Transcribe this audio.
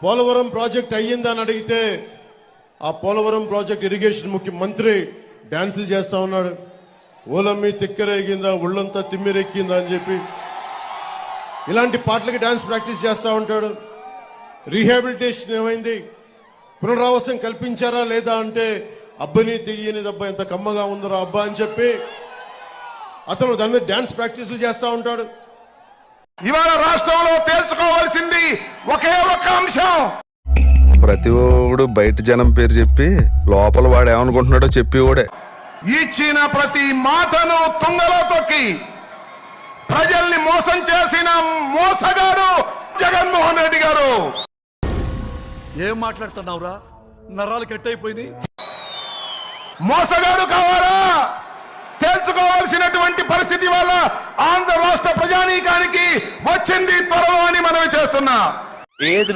Polavaram project అయ్యిందని అడిగితే ఆ పోలవరం ప్రాజెక్ట్ ఇరిగేషన్ ముఖ్యమంత్రి డాన్సులు చేస్తా ఉన్నాడు. ఓలమ్మి తిక్కరేగిందా, ఒళ్ళంతా తిమ్మిరెక్కిందా అని చెప్పి ఇలాంటి పాటలకి డాన్స్ ప్రాక్టీస్ చేస్తూ ఉంటాడు. రీహాబిలిటేషన్ ఏమైంది, పునరావాసం కల్పించారా లేదా అంటే అబ్బని తెయ్యని దెబ్బ ఎంత కమ్మగా ఉందరా అబ్బా అని చెప్పి అతను దాని మీద డాన్స్ ప్రాక్టీసులు చేస్తూ ఉంటాడు. ఇవాళ రాష్ట్రంలో తేల్చుకోవాల్సింది ఒకే ఒక అంశం. ప్రతి ఒడు బయట జనం పేరు చెప్పి లోపల వాడు ఏమనుకుంటున్నాడో చెప్పేవాడే. ఇచ్చిన ప్రతి మాటను తుంగలో తొక్కి ప్రజల్ని మోసం చేసిన మోసగాడు జగన్మోహన్ రెడ్డి గారు. ఏం మాట్లాడుతున్నావురా? నరాలు కట్ అయిపోయింది. మోసగాడు కావాలా? తేల్చుకోవాల్సినటువంటి పరిస్థితి వల్ల ఆంధ్ర రాష్ట్ర ప్రజానీకానికి వచ్చింది త్వరలో అని మనవి చేస్తున్నా. ఏది